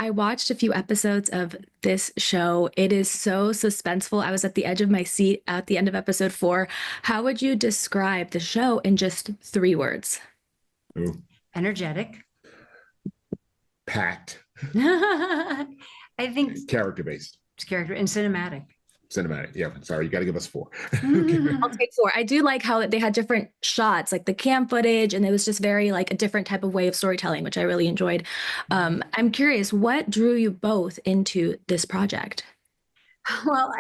I watched a few episodes of this show. It is so suspenseful. I was at the edge of my seat at the end of episode 4. How would you describe the show in just 3 words? Ooh, Energetic. packed, I think character based, it's character and cinematic. cinematic. Yeah, sorry, you got to give us 4. I'll take 4. I do like how they had different shots, like the cam footage, and it was just very like a different type of way of storytelling, which I really enjoyed. I'm curious, what drew you both into this project? Well,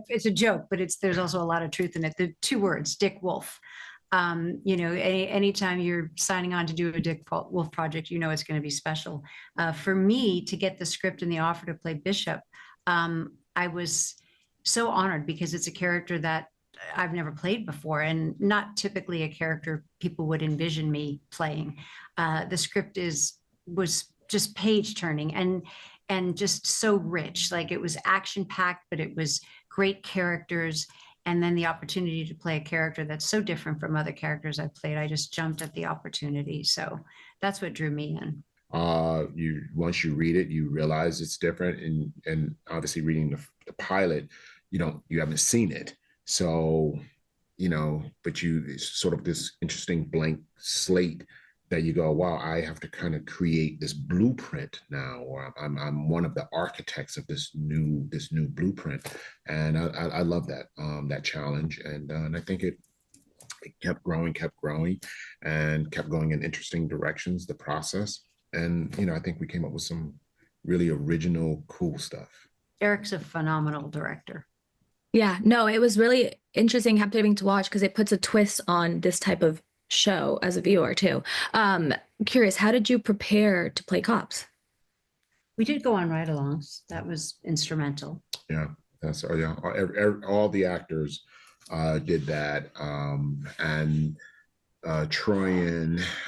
it's a joke, but there's also a lot of truth in it. The 2 words, Dick Wolf. Anytime you're signing on to do a Dick Wolf project, you know it's going to be special. For me, to get the script and the offer to play Bishop, I was so honored because it's a character that I've never played before and not typically a character people would envision me playing. The script was just page turning and just so rich. Like it was action packed, but it was great characters. And then the opportunity to play a character that's so different from other characters I've played, I just jumped at the opportunity. So that's what drew me in. You once you read it, you realize it's different, and obviously reading the pilot, you haven't seen it, so but it's sort of this interesting blank slate that you go, wow, I have to kind of create this blueprint now, or I'm one of the architects of this new blueprint, and I love that challenge, and I think it kept growing, and kept going in interesting directions. The process, and I think we came up with some really original, cool stuff. Eriq's a phenomenal director. Yeah, no, it was really interesting having to watch because it puts a twist on this type of show as a viewer too. Curious, how did you prepare to play cops? We did go on ride-alongs. That was instrumental. Yeah, all the actors did that, and Troy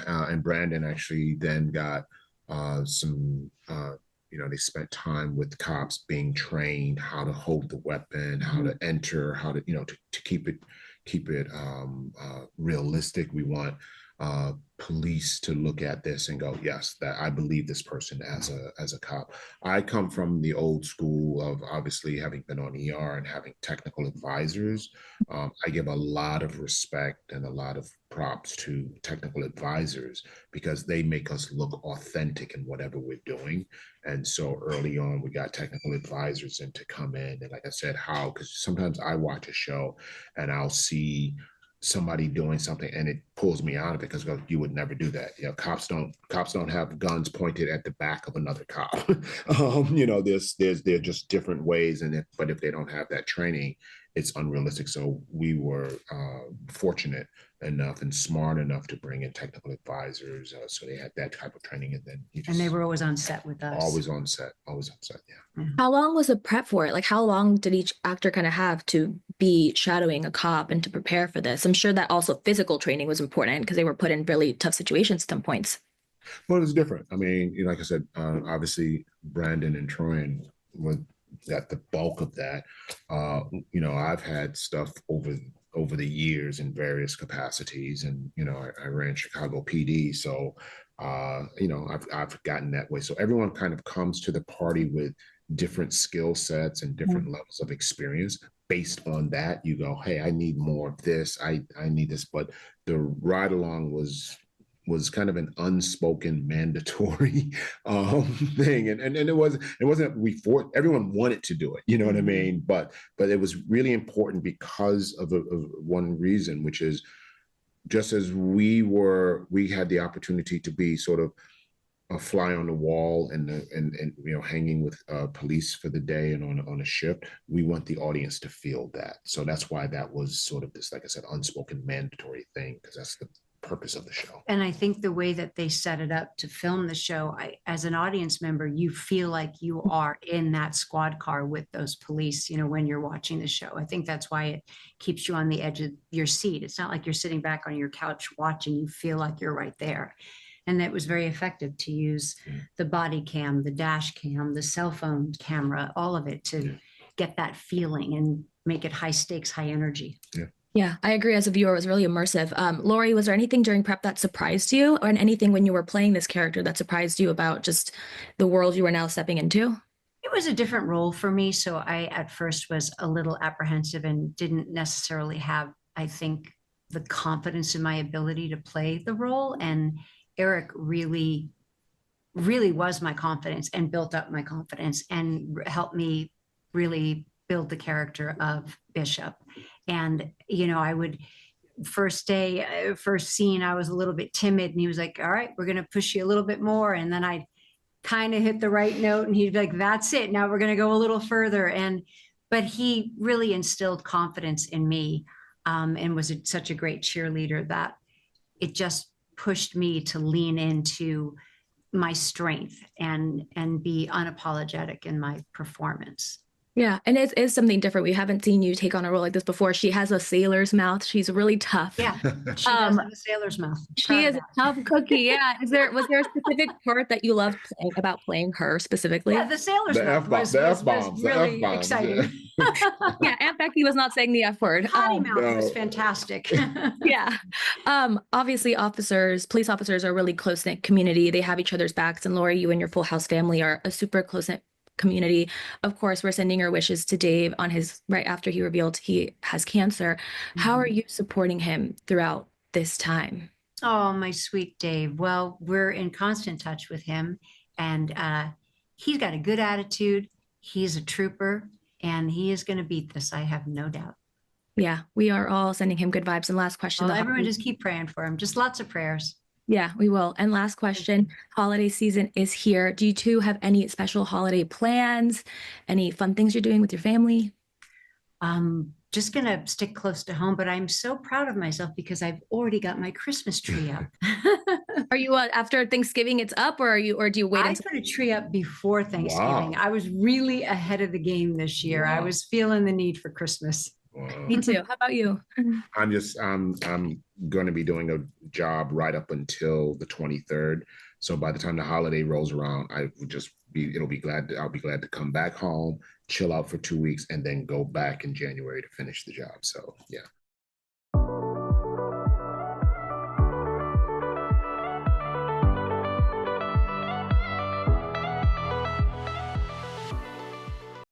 and Brandon actually then got some. They spent time with cops being trained how to hold the weapon, how to enter, how to to keep it realistic. We want police to look at this and go, yes, that I believe this person as a cop. I come from the old school of obviously having been on ER and having technical advisors. I give a lot of respect and a lot of props to technical advisors because they make us look authentic in whatever we're doing. And so early on, we got technical advisors in to come in. And like I said, because sometimes I watch a show and I'll see somebody doing something and it pulls me out of it because you would never do that. Cops don't have guns pointed at the back of another cop. There's just different ways, but if they don't have that training, it's unrealistic. So we were fortunate enough and smart enough to bring in technical advisors, so they had that type of training, and then and they were always on set with us. Always on set. Yeah. How long was the prep for it? Like, how long did each actor kind of have to be shadowing a cop and to prepare for this? I'm sure that also physical training was important because they were put in really tough situations at some points. Well, it was different. I mean, like I said, obviously Brandon and Troy were at the bulk of that. I've had stuff over the years in various capacities, and I ran Chicago PD, so I've gotten that way. So everyone kind of comes to the party with different skill sets and different levels of experience. Based on that, you go, hey, I need more of this. I need this. But the ride along was kind of an unspoken mandatory thing, and it wasn't we forced. Everyone wanted to do it, you know what I mean, but it was really important because of one reason, which is just as we had the opportunity to be sort of a fly on the wall and hanging with police for the day and on a shift, we want the audience to feel that. So that's why that was sort of this, like I said, unspoken mandatory thing, because that's the purpose of the show. And I think the way that they set it up to film the show, as an audience member, you feel like you are in that squad car with those police, when you're watching the show. I think that's why it keeps you on the edge of your seat. It's not like you're sitting back on your couch watching, you feel like you're right there. And it was very effective to use the body cam, the dash cam, the cell phone camera, all of it to get that feeling and make it high stakes, high energy. Yeah. Yeah, I agree. As a viewer, it was really immersive. Lori, was there anything during prep that surprised you, or anything when you were playing this character that surprised you about just the world you were now stepping into? It was a different role for me. So I, at first, was a little apprehensive and didn't necessarily have, I think, the confidence in my ability to play the role. And Eriq really, really was my confidence and built up my confidence and helped me really build the character of Bishop. And, you know, I would, first day, first scene, I was a little bit timid and he was like, all right, we're going to push you a little bit more. And then I kind of hit the right note and he'd be like, that's it, now we're going to go a little further. And but he really instilled confidence in me, and was such a great cheerleader that it just pushed me to lean into my strength and be unapologetic in my performance. Yeah, and it is something different. We haven't seen you take on a role like this before. She has a sailor's mouth. She's really tough. Yeah, she does have a sailor's mouth. She is a tough cookie. Yeah. Was there a specific part that you loved about playing her specifically? Yeah, the sailor's The mouth F-bombs, was really F-bombs, exciting. Yeah, Aunt Becky was not saying the F word. Potty mouth was No. fantastic. Yeah. Obviously police officers are a really close-knit community. They have each other's backs. And Lori, you and your Full House family are a super close-knit community. Of course, we're sending our wishes to Dave on his right after he revealed he has cancer. How are you supporting him throughout this time? Oh, my sweet Dave. Well, we're in constant touch with him, and he's got a good attitude. He's a trooper, and he is going to beat this. I have no doubt. Yeah, we are all sending him good vibes. And last question. Well, everyone just keep praying for him. Just lots of prayers. Yeah, we will. And last question, holiday season is here. Do you two have any special holiday plans? Any fun things you're doing with your family? Just gonna stick close to home, but I'm so proud of myself because I've already got my Christmas tree up. Are you after Thanksgiving it's up, or do you wait I until put a tree up before Thanksgiving. Wow. I was really ahead of the game this year. I Wow. was feeling the need for Christmas. Wow. Me too. How about you? I'm going to be doing a job right up until the 23rd. So by the time the holiday rolls around, I'll be glad to come back home, chill out for 2 weeks, and then go back in January to finish the job. So yeah.